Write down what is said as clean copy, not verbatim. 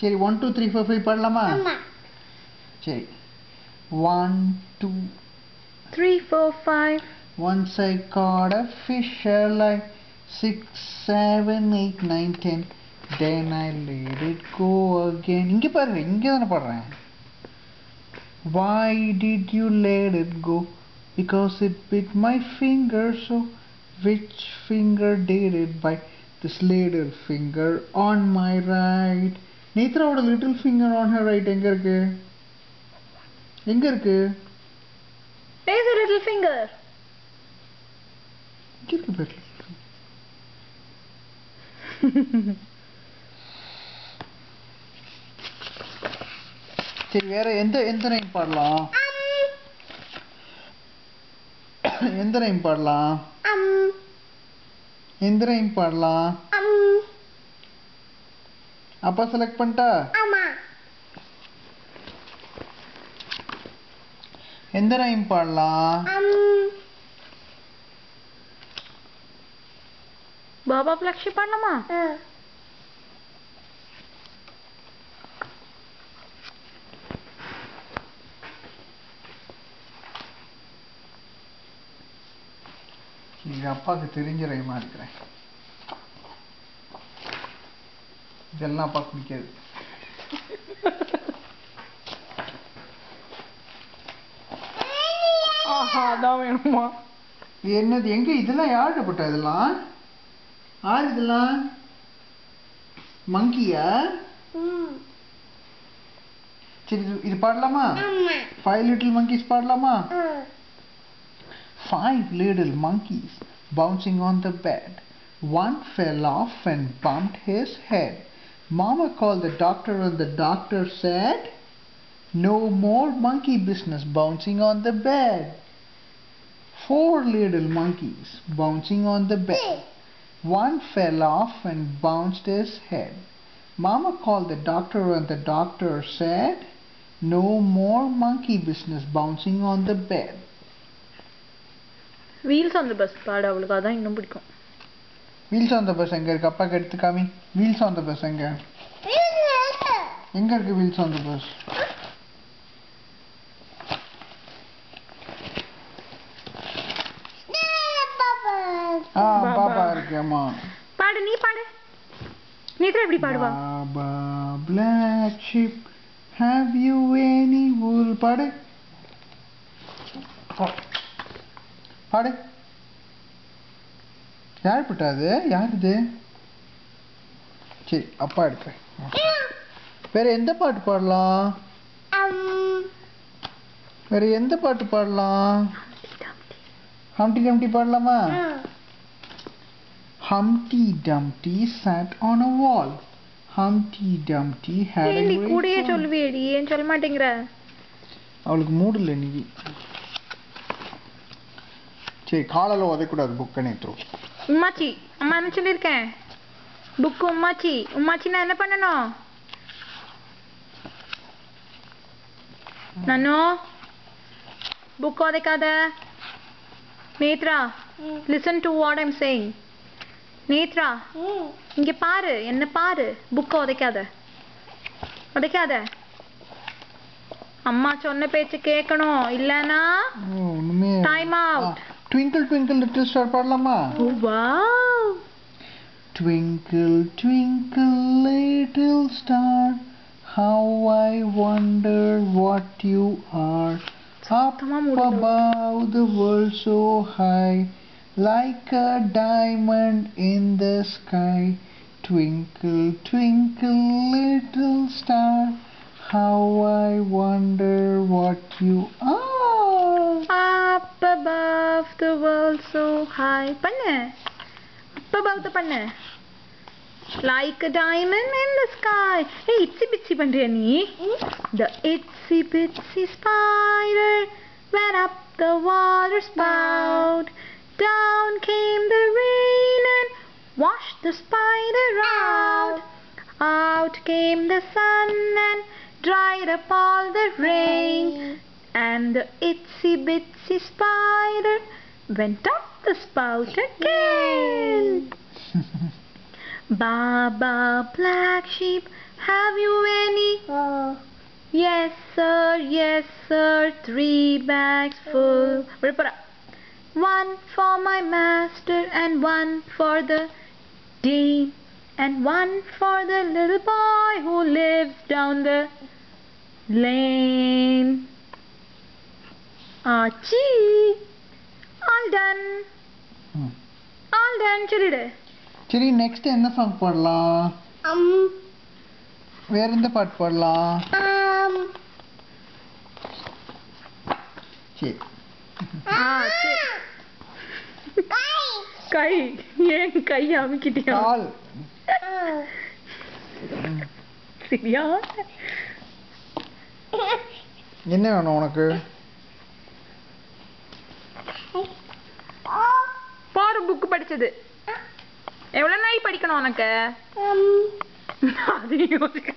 சரி 1 2 3 4 5 பாடலாமா? சரி 1 2 3 4 5. Once I caught a fish alive, 6 7 8 9 10. Then I let it go again. இங்க பாரு, இங்க தான பாடுறேன். Why did you let it go? Because it bit my finger. So which finger did it bite? This little finger on my right. நேத்ராவோட little finger on her right எங்க இருக்கு? எங்க இருக்கு? Where's the little finger? இங்க இருக்கு பாரு. சரி வேற எந்த ரைம் பாடலாம்? எந்த ரைம் பாடலாம்? எந்த ரைம் பாடலாம்? அப்பா செலக்ட் பண்ணிட்டா? ஆமா. எந்த ரைம் பாடலாம்? பாபா பிளாக்ஷி பாடலாமா? இது அப்பாவுக்கு தெரிஞ்ச ரைமா இருக்கிறேன். இதெல்லாம் அப்பாவுக்கு பிடிக்காது. அதான் வேணுமா? இது என்னது? எங்க இதெல்லாம் யார்கிட்ட போட்டா? இதெல்லாம் யார்? இதெல்லாம் மங்கியா? சரி இது பாடலாமா? 5 little monkeys பாடலாமா? 5 little monkeys bouncing on the bed. One fell off and bumped his head. Mama called the doctor and the doctor said, no more monkey business bouncing on the bed. 4 little monkeys bouncing on the bed. One fell off and bounced his head. Mama called the doctor and the doctor said, no more monkey business bouncing on the bed. Wheels on the bus பாடு, அவளுக்கு அதான் இன்னும் பிடிக்கும். Wheels on the bus எங்க இருக்கு? அப்பாக்கு எடுத்து காமி. Wheels on the bus எங்க? எங்க இருக்கு wheels on the bus? Baba இருக்கு. அம்மா பாடு, நீ பாடு. நேத்ரா எப்படி பாடுவா? Baba black sheep, have you any wool? பாடு பாடு. யார் போட்டாது? யார் இது? சரி அப்பா எடுக்கிறேன். வேற எந்த பாட்டு பாடலாம்? வேற எந்த பாட்டு பாடலாம்? Humpty Dumpty பாடலாமா? Humpty Dumpty sat on a wall. Humpty Dumpty had a great கூடயே fall. சொல்லுவேடி, ஏன் சொல்ல மாட்டேங்கிற? அவளுக்கு மூடு இல்லை இன்னைக்கு. சரி காலையில் உதைக்கூடாது புக்கை நேற்று. உம்மாச்சி, அம்மா என்ன சொல்லியிருக்கேன்? புக்கு உம்மாச்சி. உம்மாச்சின்னா என்ன பண்ணணும்? நானோ புக் உதைக்காத. Netra, listen to what I'm saying. Netra, இங்க பாரு, என்ன பாரு. புக்கை உதைக்காத, உதைக்காத. அம்மா சொன்ன பேச்சு கேட்கணும், இல்லனா time out. Twinkle twinkle little star பாடலாமா? Oh wow. Twinkle twinkle little star, how I wonder what you are. Up above the world so high, like a diamond in the sky. Twinkle twinkle little star, how I wonder what you are. Up above the world so high. பண்ணு, up above the பண்ணு. Like a diamond in the sky. Hey, itsy bitsy பண்றியா நீ? The itsy bitsy spider went up the water spout. Down came the rain and washed the spider out. Out came the sun and dried up all the rain. And the itsy bitsy spider went up the spout again. Baba black sheep, Have you any? Yes sir, 3 bags full. One for my master and one for the dame, and one for the little boy who lives down the lane. Achi, all done. All done. சொல்லிடு. சரி next என்ன song பாடலாம்? வேற எந்த பாட்டு பாடலாம்? சரி. சரி. கை ஏன் கை அமுக்கிட்டியா? கால். சரியா? என்ன வேணும் உனக்கு? பாரு புக் படிச்சது. எவ்வளவு நாள் படிக்கணும் உனக்கு? அது யோசிக்க